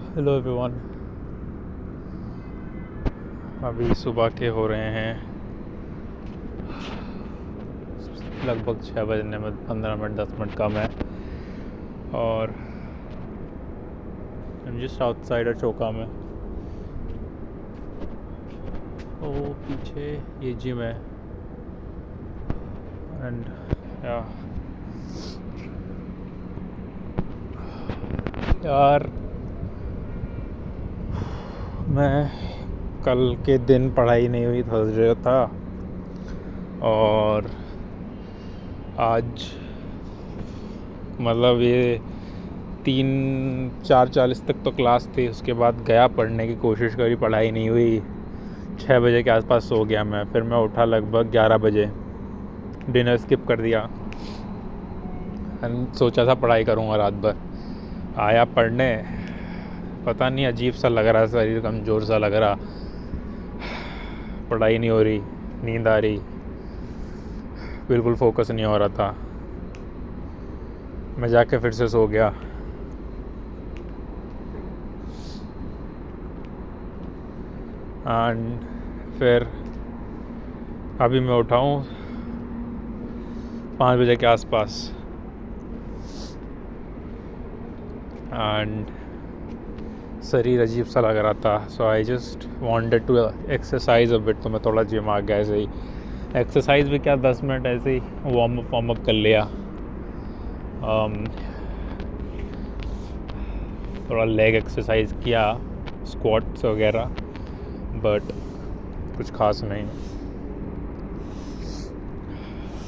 Hello everyone. अभी सुबह के हो रहे हैं लगभग 6 बजने में 15 मिनट 10 मिनट कम है और जस्ट आउटसाइड चौका में। ओ पीछे ये जिम है एंड यार मैं कल के दिन पढ़ाई नहीं हुई, थर्सडे था और आज मतलब ये 3-4:40 तक तो क्लास थी। उसके बाद गया पढ़ने की कोशिश करी, पढ़ाई नहीं हुई। 6 बजे के आसपास सो गया मैं। फिर मैं उठा लगभग 11 बजे, डिनर स्किप कर दिया। सोचा था पढ़ाई करूँगा रात भर। आया पढ़ने, पता नहीं अजीब सा लग रहा, शरीर कमज़ोर सा लग रहा, पढ़ाई नहीं हो रही, नींद आ रही, बिल्कुल फोकस नहीं हो रहा था। मैं जाके फिर से सो गया। एंड फिर अभी मैं उठा हूँ 5 बजे के आसपास एंड शरीर अजीब सा लग रहा था। So I just wanted to exercise a bit. तो मैं थोड़ा जिम आ गया। ऐसे ही एक्सरसाइज भी क्या, 10 मिनट ऐसे ही वार्म अप कर लिया। थोड़ा लेग एक्सरसाइज किया, स्क्वाट्स वगैरह, बट कुछ खास नहीं।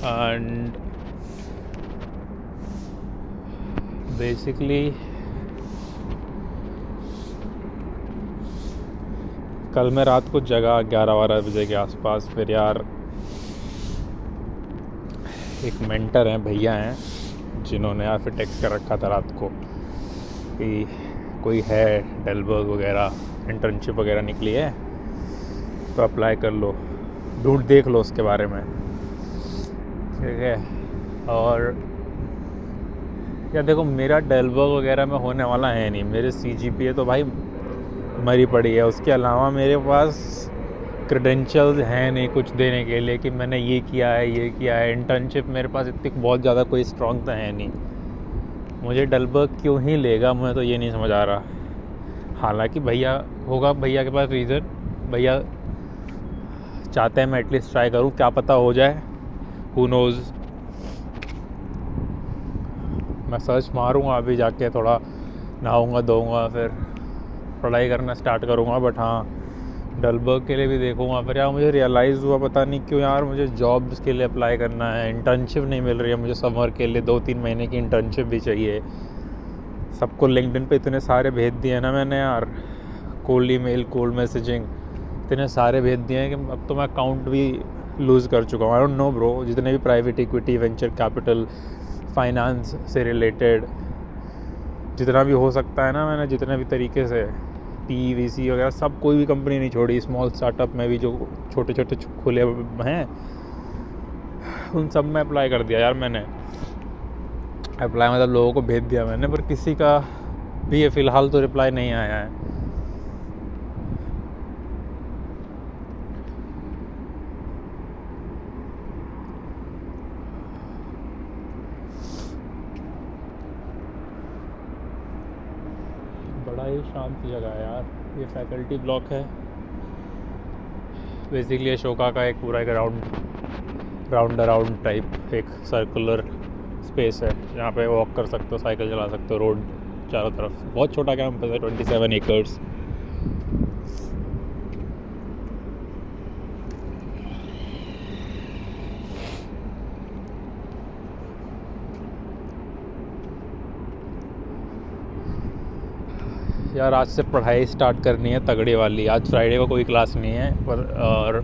एंड बेसिकली कल मैं रात को जगा 11-12 बजे के आसपास। फिर यार एक मेंटर हैं, भैया हैं, जिन्होंने यार फिर टेक्स्ट कर रखा था रात को कि कोई है डेलबर्ग वगैरह इंटर्नशिप वगैरह निकली है तो अप्लाई कर लो, ढूंढ देख लो उसके बारे में, ठीक है। और यार देखो, मेरा डेलबर्ग वगैरह में होने वाला है नहीं। मेरे CGPA तो भाई मरी पड़ी है। उसके अलावा मेरे पास क्रेडेंशियल्स हैं नहीं कुछ देने के लिए कि मैंने ये किया है। इंटर्नशिप मेरे पास इतनी बहुत ज़्यादा कोई स्ट्रॉन्ग तो है नहीं। मुझे डेलबर्ग क्यों ही लेगा, मुझे तो ये नहीं समझ आ रहा। हालांकि भैया के पास रीज़न, भैया चाहते हैं मैं एटलीस्ट ट्राई करूं, क्या पता हो जाए, हु नोज़। मैं सर्च मारूंगा अभी जाके, थोड़ा नहाऊंगा धोऊंगा, फिर पढ़ाई करना स्टार्ट करूंगा। बट हाँ, डेलबर्ग के लिए भी देखूंगा। फिर यार मुझे रियलाइज़ हुआ, पता नहीं क्यों यार, मुझे जॉब्स के लिए अप्लाई करना है, इंटर्नशिप नहीं मिल रही है मुझे। समर के लिए 2-3 महीने की इंटर्नशिप भी चाहिए। सबको लिंक्डइन पे इतने सारे भेज दिए ना मैंने यार, कोल्ड ईमेल, कोल्ड मैसेजिंग, इतने सारे भेज दिए हैं कि अब तो मैं अकाउंट भी लूज़ कर चुका हूँ। आई डोंट नो ब्रो, जितने भी private equity, venture capital, finance से रिलेटेड जितना भी हो सकता है ना, मैंने जितने भी तरीके से PVC वगैरह सब, कोई भी कंपनी नहीं छोड़ी। स्मॉल स्टार्टअप में भी जो छोटे छोटे खुले हैं, उन सब में अप्लाई कर दिया यार मैंने। अप्लाई मतलब लोगों को भेज दिया मैंने, पर किसी का भी फ़िलहाल तो रिप्लाई नहीं आया है। बड़ा ही शांत जगह है यार। ये फैकल्टी ब्लॉक है बेसिकली। अशोका का एक पूरा एक राउंड अराउंड टाइप एक सर्कुलर स्पेस है जहाँ पे वॉक कर सकते हो, साइकिल चला सकते हो, रोड चारों तरफ। बहुत छोटा कैंपस है, 27 एकर्स। यार आज से पढ़ाई स्टार्ट करनी है तगड़ी वाली। आज फ्राइडे को कोई क्लास नहीं है, पर और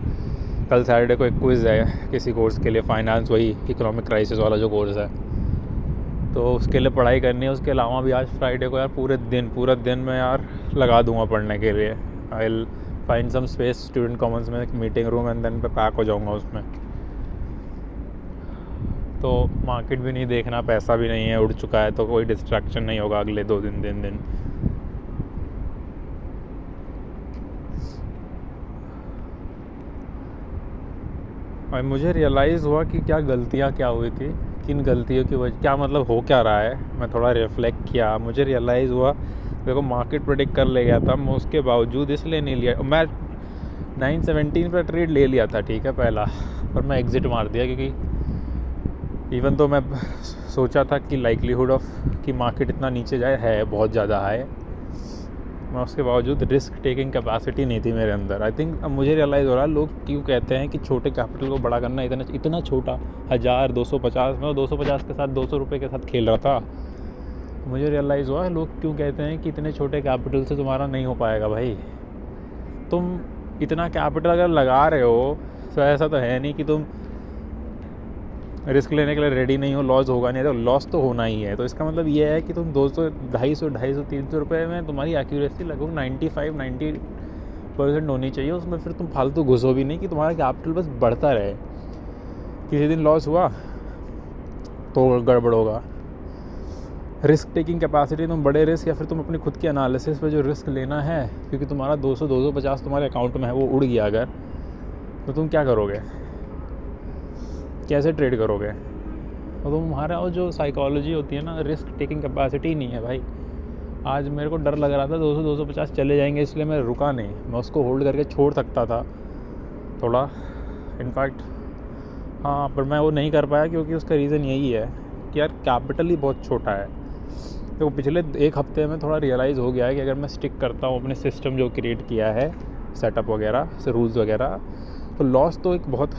कल सैटरडे को एक क्विज़ है किसी कोर्स के लिए, फाइनेंस, वही इकोनॉमिक क्राइसिस वाला जो कोर्स है, तो उसके लिए पढ़ाई करनी है। उसके अलावा भी आज फ्राइडे को यार पूरा दिन मैं यार लगा दूंगा पढ़ने के लिए। I will find some space student commons में, एक मीटिंग रूम, एंड देन पे पैक हो जाऊंगा उसमें। तो मार्केट भी नहीं देखना, पैसा भी नहीं है, उड़ चुका है, तो कोई डिस्ट्रैक्शन नहीं होगा अगले 2 दिन 3 दिन। और मुझे रियलाइज़ हुआ कि क्या गलतियाँ क्या हुई थी, किन गलतियों की वजह, क्या मतलब हो क्या रहा है। मैं थोड़ा रिफ्लेक्ट किया, मुझे रियलाइज़ हुआ देखो मार्केट प्रेडिक्ट कर ले गया था, मैं उसके बावजूद इसलिए नहीं लिया। मैं 917 पर ट्रेड ले लिया था, ठीक है, पहला, पर मैं एग्ज़िट मार दिया क्योंकि इवन तो मैं सोचा था कि लाइकलीहुड ऑफ कि मार्केट इतना नीचे जाए है बहुत ज़्यादा है, मैं उसके बावजूद रिस्क टेकिंग कैपेसिटी नहीं थी मेरे अंदर। आई थिंक अब मुझे रियलाइज़ हो रहा है लोग क्यों कहते हैं कि छोटे कैपिटल को बड़ा करना इतना छोटा, 1000 250, मैं 250 के साथ 200 रुपये के साथ खेल रहा था। मुझे रियलाइज़ हुआ लोग क्यों कहते हैं कि इतने छोटे कैपिटल से तुम्हारा नहीं हो पाएगा। भाई तुम इतना कैपिटल अगर लगा रहे हो तो ऐसा तो है नहीं कि तुम रिस्क लेने के लिए रेडी नहीं हो, लॉस होगा नहीं, तो लॉस तो होना ही है। तो इसका मतलब ये है कि तुम 200 250 300 रुपये में तुम्हारी एक्यूरेसी लगभग 90% होनी चाहिए उसमें, फिर तुम फालतू घुसो भी नहीं कि तुम्हारा कैपिटल बस बढ़ता रहे। किसी दिन लॉस हुआ तो गड़बड़ होगा। रिस्क टेकिंग कैपेसिटी, तुम बड़े रिस्क या फिर तुम अपनी खुद की एनालिसिस पे जो रिस्क लेना है, क्योंकि तुम्हारा 250 तुम्हारे अकाउंट में है, वो उड़ गया अगर, तो तुम क्या करोगे, कैसे ट्रेड करोगे। तो तुम्हारा वो जो साइकोलॉजी होती है ना, रिस्क टेकिंग कैपेसिटी नहीं है भाई। आज मेरे को डर लग रहा था 250 चले जाएंगे, इसलिए मैं रुका नहीं, मैं उसको होल्ड करके छोड़ सकता था थोड़ा, इनफैक्ट हाँ, पर मैं वो नहीं कर पाया क्योंकि उसका रीज़न यही है कि यार कैपिटल ही बहुत छोटा है। तो पिछले एक हफ्ते में थोड़ा रियलाइज़ हो गया है कि अगर मैं स्टिक करता हूँ अपने सिस्टम जो क्रिएट किया है, सेटअप वगैरह से रूल्स वगैरह, तो लॉस तो एक बहुत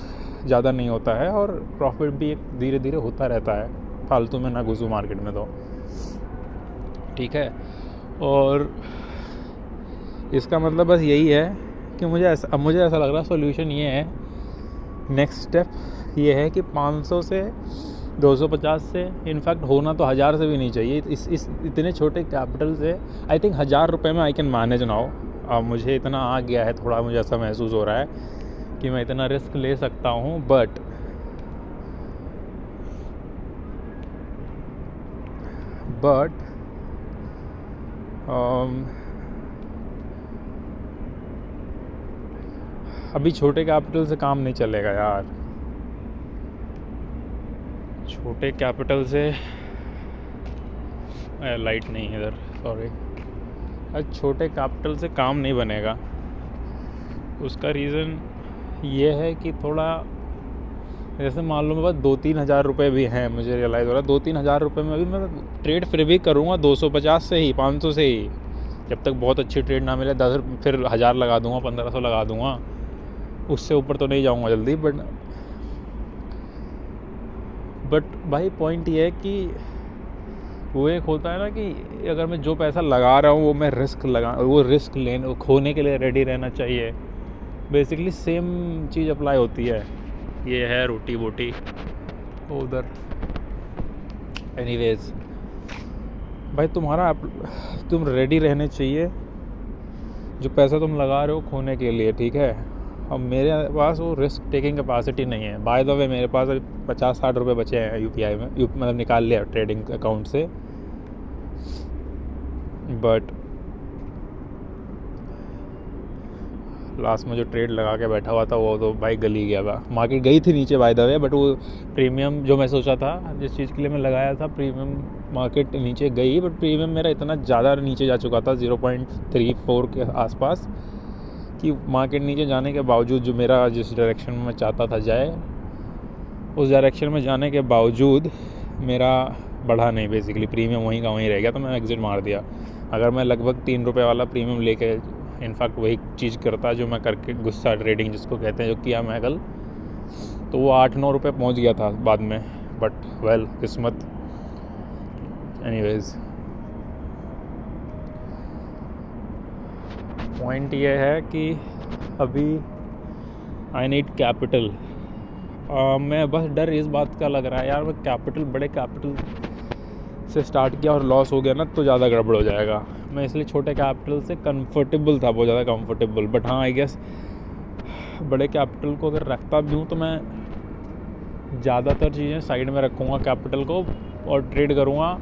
ज़्यादा नहीं होता है और प्रॉफिट भी एक धीरे धीरे होता रहता है, फालतू में ना घुसूँ मार्केट में, तो ठीक है। और इसका मतलब बस यही है कि मुझे ऐसा लग रहा है सोल्यूशन ये है, नेक्स्ट स्टेप ये है कि 500 से 250 से, इनफैक्ट होना तो 1000 से भी नहीं चाहिए। इस इतने छोटे कैपिटल से आई थिंक 1000 रुपये में आई कैन मैनेज नाउ। अब मुझे इतना आ गया है, थोड़ा मुझे ऐसा महसूस हो रहा है कि मैं इतना रिस्क ले सकता हूँ, बट अभी छोटे कैपिटल से काम नहीं चलेगा यार। छोटे कैपिटल से लाइट नहीं है इधर, सॉरी, आज छोटे कैपिटल से काम नहीं बनेगा। उसका रीज़न ये है कि थोड़ा जैसे मान लो मेरे पास 2-3 हज़ार रुपये भी हैं, मुझे रियलाइज़ हो रहा है 2-3 हज़ार रुपये में अभी मैं ट्रेड फिर भी करूँगा 250 से ही, 500 से ही, जब तक बहुत अच्छी ट्रेड ना मिले 10 फिर 1000 लगा दूँगा, 1500 लगा दूँगा, उससे ऊपर तो नहीं जाऊँगा जल्दी। बट भाई पॉइंट ये है कि वो एक होता है ना कि अगर मैं जो पैसा लगा रहा हूँ वो मैं वो रिस्क लेने खोने के लिए रेडी रहना चाहिए। बेसिकली सेम चीज़ अप्लाई होती है, ये है रोटी बोटी उधर। एनीवेज भाई तुम रेडी रहने चाहिए जो पैसा तुम लगा रहे हो खोने के लिए, ठीक है। अब मेरे पास वो रिस्क टेकिंग कैपेसिटी नहीं है। बाय द वे मेरे पास 50-60 रुपये बचे हैं यूपीआई में, मतलब निकाल लिया ट्रेडिंग अकाउंट से, बट लास्ट में जो ट्रेड लगा के बैठा हुआ था वो तो भाई गली गया था। मार्केट गई थी नीचे बाय द वे, बट वो प्रीमियम जो मैं सोचा था, जिस चीज़ के लिए मैं लगाया था प्रीमियम, मार्केट नीचे गई, बट प्रीमियम मेरा इतना ज़्यादा नीचे जा चुका था 0.34 के आसपास, कि मार्केट नीचे जाने के बावजूद जो मेरा जिस डायरेक्शन में मैं चाहता था जाए, उस डायरेक्शन में जाने के बावजूद मेरा बढ़ा नहीं, बेसिकली प्रीमियम वहीं का वहीं रह गया, तो मैं एग्ज़िट मार दिया। अगर मैं लगभग 3 रुपये वाला प्रीमियम लेके इनफैक्ट वही चीज़ करता जो मैं करके गुस्सा ट्रेडिंग जिसको कहते हैं, जो किया मैं कल, तो वो 8-9 रुपये पहुँच गया था बाद में, बट वेल किस्मत। एनीवेज पॉइंट ये है कि अभी आई नीड कैपिटल। मैं बस डर इस बात का लग रहा है यार, मैं कैपिटल बड़े कैपिटल से स्टार्ट किया और लॉस हो गया ना तो ज़्यादा गड़बड़ हो जाएगा। मैं इसलिए छोटे कैपिटल से कंफर्टेबल था, बहुत ज़्यादा कंफर्टेबल। बट हाँ आई गेस बड़े कैपिटल को अगर रखता भी हूँ तो मैं ज़्यादातर चीज़ें साइड में रखूँगा कैपिटल को, और ट्रेड करूँगा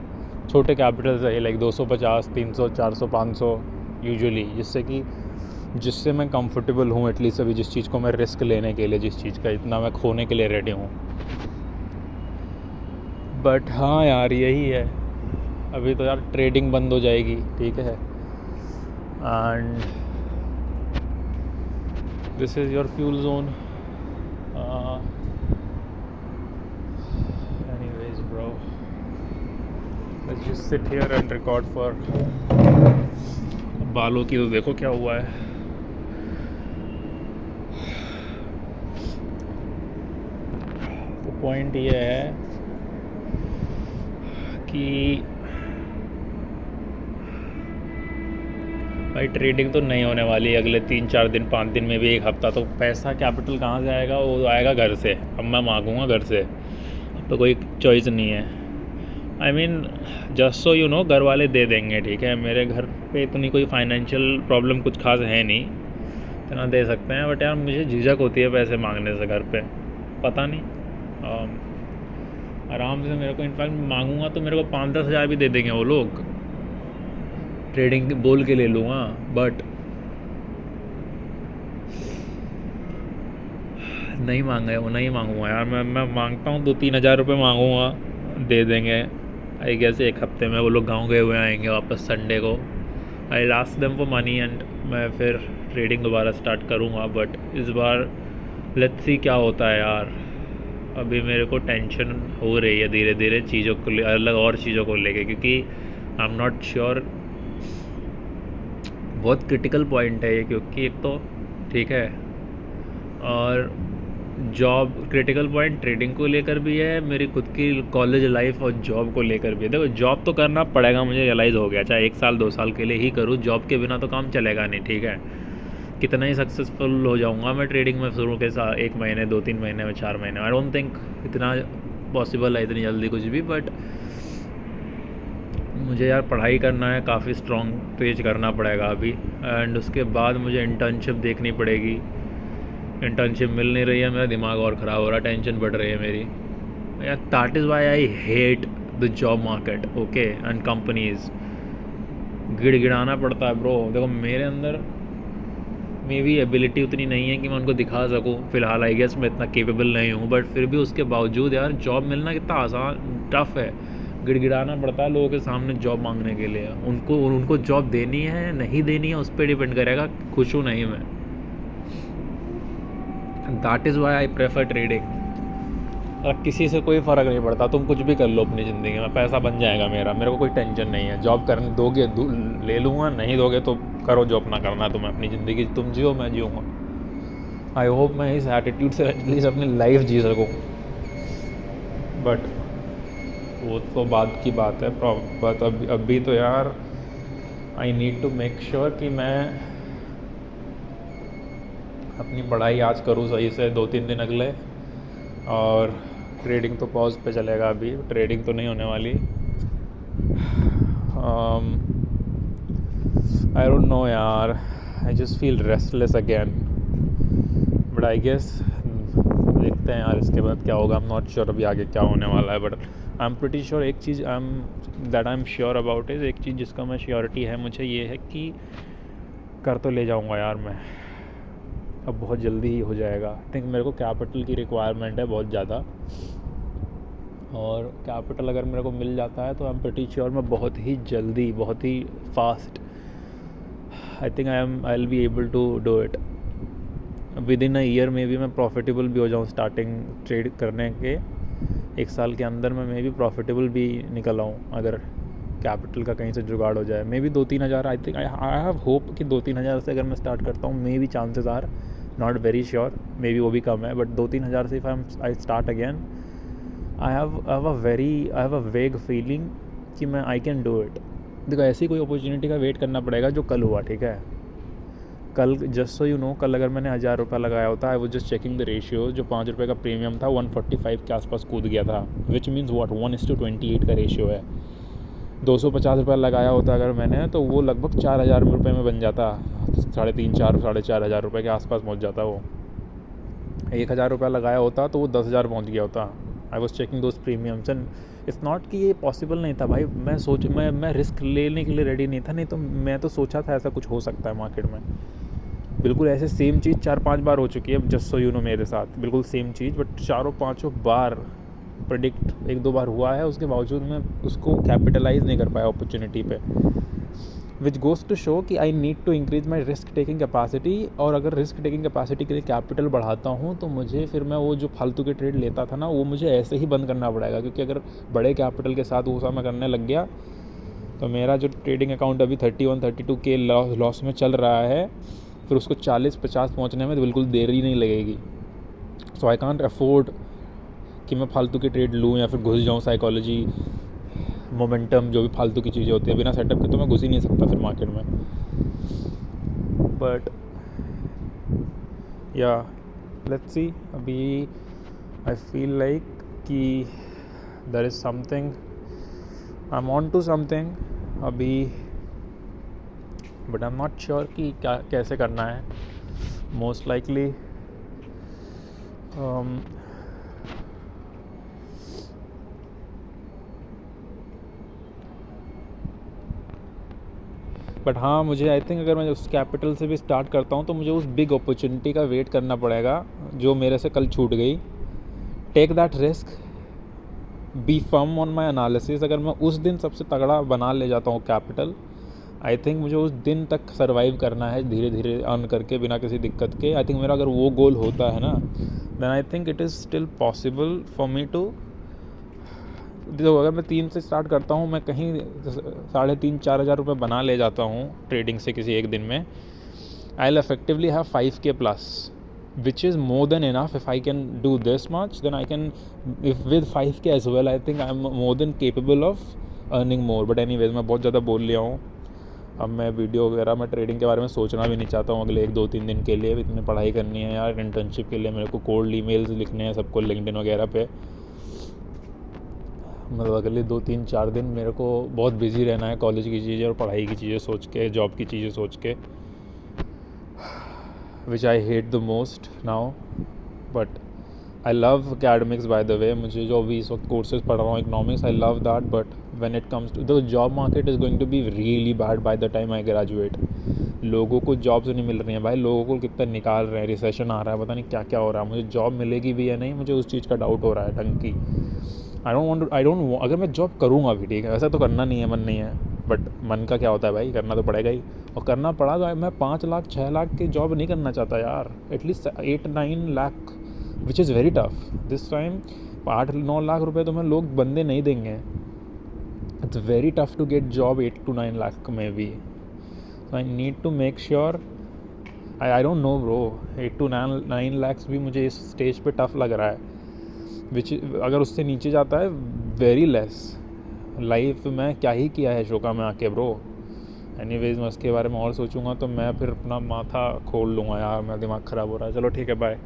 छोटे कैपिटल से, लाइक 250, 300, 400, 500 यूजुअली, जिससे कि जिससे मैं कंफर्टेबल हूँ एटलीस्ट अभी, जिस चीज़ को मैं रिस्क लेने के लिए, जिस चीज़ का इतना मैं खोने के लिए रेडी हूँ। बट हाँ यार यही है, अभी तो यार ट्रेडिंग बंद हो जाएगी, ठीक है, and this is your fuel zone. Anyways bro, let's just sit here and record for. बालों की तो देखो क्या हुआ है। तो पॉइंट ये है कि भाई ट्रेडिंग तो नहीं होने वाली अगले 3-4 दिन 5 दिन में भी, 1 हफ्ता। तो पैसा कैपिटल कहाँ से आएगा? वो आएगा घर से। अब मैं मांगूंगा घर से, अब तो कोई चॉइस नहीं है। I mean just so you know, घर वाले दे देंगे, ठीक है। मेरे घर पे इतनी कोई फाइनेंशियल प्रॉब्लम कुछ खास है नहीं, इतना दे सकते हैं। बट यार मुझे झिझक होती है पैसे मांगने से घर पे, पता नहीं। आराम से मेरे को, इनफैक्ट मांगूंगा तो मेरे को 5-10 हज़ार भी दे देंगे वो लोग, ट्रेडिंग बोल के ले लूँगा। बट नहीं मांगे, वो नहीं मांगूंगा यार। मैं मांगता हूँ 2-3 हज़ार रुपये मांगूंगा, दे देंगे। आई गेस 1 हफ्ते में वो लोग गाँव गए हुए आएंगे वापस संडे को। I last them for money and मैं फिर ट्रेडिंग दोबारा स्टार्ट करूँगा। बट इस बार लेट्स सी क्या होता है यार। अभी मेरे को टेंशन हो रही है धीरे धीरे चीज़ों को, अलग और चीज़ों को लेके, क्योंकि आई एम नॉट श्योर। बहुत क्रिटिकल पॉइंट है ये, क्योंकि एक तो ठीक है, और जॉब क्रिटिकल पॉइंट ट्रेडिंग को लेकर भी है, मेरी खुद की कॉलेज लाइफ और जॉब को लेकर भी है। देखो जॉब तो करना पड़ेगा, मुझे रियलाइज़ हो गया, चाहे 1 साल 2 साल के लिए ही करूँ, जॉब के बिना तो काम चलेगा नहीं, ठीक है। कितना ही सक्सेसफुल हो जाऊँगा मैं ट्रेडिंग में शुरू के साथ 1 महीने 2-3 महीने में 4 महीने, आई डोंट थिंक इतना पॉसिबल है इतनी जल्दी कुछ भी। बट मुझे यार पढ़ाई करना है, काफ़ी स्ट्रॉन्ग पेज करना पड़ेगा अभी, एंड उसके बाद मुझे इंटर्नशिप देखनी पड़ेगी। इंटर्नशिप मिल नहीं रही है, मेरा दिमाग और ख़राब हो रहा है, टेंशन बढ़ रही है मेरी यार। That is why I hate the job market, okay, and companies. गिड़गिड़ाना पड़ता है ब्रो। देखो मेरे अंदर मे भी एबिलिटी उतनी नहीं है कि मैं उनको दिखा सकूं, फ़िलहाल आई गेस मैं इतना केपेबल नहीं हूं, बट फिर भी उसके बावजूद यार जॉब मिलना कितना आसान टफ़ है। गिड़गिड़ाना पड़ता है लोगों के सामने जॉब मांगने के लिए। उनको जॉब देनी है नहीं देनी है उस पर डिपेंड करेगा, खुश हूँ नहीं मैं। That is why I prefer trading. और किसी से कोई फ़र्क नहीं पड़ता, तुम कुछ भी कर लो अपनी ज़िंदगी में, पैसा बन जाएगा मेरे को कोई टेंशन नहीं है। जॉब करने दोगे ले लूँगा, नहीं दोगे तो करो जो अपना करना है तुम्हें, अपनी ज़िंदगी तुम जियो, मैं जीऊँगा। आई होप मैं इस एटीट्यूड से एटलीस्ट अपनी लाइफ जी सकूँ। बट वो तो बाद की बात है। बट अभी तो यार I need to make sure कि मैं अपनी पढ़ाई आज करूँ सही से 2-3 दिन अगले, और ट्रेडिंग तो पॉज पे चलेगा अभी, ट्रेडिंग तो नहीं होने वाली। आई डोंट नो यार, I just feel restless again. But I guess देखते हैं यार इसके बाद क्या होगा। आई एम नॉट श्योर अभी आगे क्या होने वाला है, but I am pretty sure एक चीज़ I am sure about is, एक चीज़ जिसका मैं श्योरिटी है मुझे, ये है कि कर तो ले जाऊँगा यार मैं, अब बहुत जल्दी ही हो जाएगा। आई थिंक मेरे को कैपिटल की रिक्वायरमेंट है बहुत ज़्यादा, और कैपिटल अगर मेरे को मिल जाता है तो आई एम प्रीटी श्योर मैं बहुत ही जल्दी, बहुत ही fast, I think I will be able to do it. Within a year में भी मैं प्रॉफिटेबल भी हो जाऊँ, स्टार्टिंग ट्रेड करने के 1 साल के अंदर मैं भी प्रॉफिटेबल भी निकल आऊँ, अगर कैपिटल का कहीं से जुगाड़ हो जाए। मे बी 2-3 हज़ार, I think I have hope कि 2-3 हज़ार से अगर मैं स्टार्ट करता हूँ, maybe chances are, not very sure, maybe वो भी कम है, बट 2-3 हज़ार से if I start again, I have a vague feeling कि मैं आई कैन डू इट। देखो ऐसी कोई अपॉर्चुनिटी का वेट करना पड़ेगा जो कल हुआ, ठीक है। कल जस्ट सो यू नो, कल अगर मैंने 1000 रुपये लगाया होता, I was just checking the ratio, जो 5 रुपये का प्रीमियम था 145 के आसपास कूद गया था, विच मीन्स व्हाट 1:28 का रेशियो है। 250 रुपये लगाया होता अगर मैंने, तो वो लगभग 4000 रुपये में बन जाता, 3,500-4,500 हज़ार रुपये के आसपास पहुंच जाता वो। 1000 रुपये लगाया होता तो वो 10,000 पहुंच गया होता। I was checking those premiums and it's not कि ये पॉसिबल नहीं था भाई, मैं रिस्क लेने के लिए रेडी नहीं था, नहीं तो मैं तो सोचा था ऐसा कुछ हो सकता है मार्केट में, बिल्कुल ऐसे सेम चीज़ 4-5 बार हो चुकी है, जस्ट सो यू नो, मेरे साथ बिल्कुल same cheese, but 4-5 bar predict 1-2 बार हुआ है, उसके बावजूद मैं उसको कैपिटलाइज नहीं कर पाया अपॉर्चुनिटी पे, विच गोज़ टू शो कि I need to increase my risk taking capacity. और अगर रिस्क टेकिंग कैपेसिटी के लिए कैपिटल बढ़ाता हूँ तो मुझे फिर मैं वो जो फालतू के ट्रेड लेता था ना, वो मुझे ऐसे ही बंद करना पड़ेगा, क्योंकि अगर बड़े कैपिटल के साथ वो सब मैं करने लग गया तो मेरा जो ट्रेडिंग अकाउंट अभी 31-32 के लॉस में चल रहा है, फिर उसको 40-50 पहुँचने में तो बिल्कुल देरी नहीं लगेगी। सो आई कांट अफोर्ड कि मैं फालतू के ट्रेड लूँ या फिर घुस जाऊँ साइकोलॉजी, मोमेंटम, जो भी फालतू की चीज़ें होती है, बिना सेटअप के तो मैं घुस ही नहीं सकता फिर मार्केट में। बट या लेट्स सी, अभी आई फील लाइक कि there is something, I am onto something अभी, but I am not sure कि क्या कैसे करना है। मोस्ट लाइकली बट हाँ, मुझे आई थिंक अगर मैं उस कैपिटल से भी स्टार्ट करता हूँ तो मुझे उस बिग अपॉर्चुनिटी का वेट करना पड़ेगा जो मेरे से कल छूट गई। Take that risk, be firm on my analysis. अगर मैं उस दिन सबसे तगड़ा बना ले जाता हूँ कैपिटल, आई थिंक मुझे उस दिन तक सर्वाइव करना है धीरे धीरे अर्न करके बिना किसी दिक्कत के। आई थिंक मेरा अगर वो गोल होता है ना, then I think it is still possible for me to. तो अगर मैं 3 से स्टार्ट करता हूँ, मैं कहीं 3,500-4 हज़ार रुपये बना ले जाता हूँ ट्रेडिंग से किसी एक दिन में, I will effectively have 5K plus, which is more than enough. If I can do this much, then I can, if with 5K as well, I think I'm more than capable of earning more. But anyways, मैं बहुत ज़्यादा बोल लिया हूँ। अब मैं video वगैरह, मैं ट्रेडिंग के बारे में सोचना भी नहीं चाहता हूँ अगले 1-2-3 दिन के लिए। इतनी पढ़ाई करनी है यार, इंटर्नशिप के लिए मेरे को कोल्ड ईमेल्स लिखने हैं सबको लिंक्डइन वगैरह पे। मतलब अगले 2-3-4 दिन मेरे को बहुत बिजी रहना है कॉलेज की चीज़ें और पढ़ाई की चीज़ें सोच के, जॉब की चीज़ें सोच के, which I hate the most now, but I love academics by the way. मुझे जो अभी इस वक्त कोर्सेज पढ़ रहा हूँ economics, I love that, but when it comes to the job market is going to be really bad by the time I graduate. लोगों को जॉब्स नहीं मिल रही हैं भाई, लोगों को कितना निकाल रहे हैं, रिसेशन आ रहा है, पता नहीं क्या क्या हो रहा है। मुझे जॉब मिलेगी भी या नहीं, मुझे उस चीज़ का डाउट हो रहा है ढंग की। आई डोंट वांट, अगर मैं जॉब करूँगा भी ठीक है, वैसा तो करना नहीं है, मन नहीं है, बट मन का क्या होता है भाई, करना तो पड़ेगा ही। और करना पड़ा तो मैं 5 लाख 6 लाख की जॉब नहीं करना चाहता यार, at least 8-9 lakh, which is very tough this time. 8-9 lakh रुपए तो मैं लोग बंदे नहीं देंगे। It's very tough to get job 8-9 lakh में भी। So I need to make sure, I don't know bro, 8-9 lakh भी मुझे इस स्टेज पे टफ लग रहा है, विच अगर उससे नीचे जाता है वेरी लेस। लाइफ में क्या ही किया है शोका में आके ब्रो। एनीवेज, मैं उसके बारे में और सोचूंगा तो मैं फिर अपना माथा खोल लूँगा यार, मेरा दिमाग ख़राब हो रहा है। चलो ठीक है, बाय।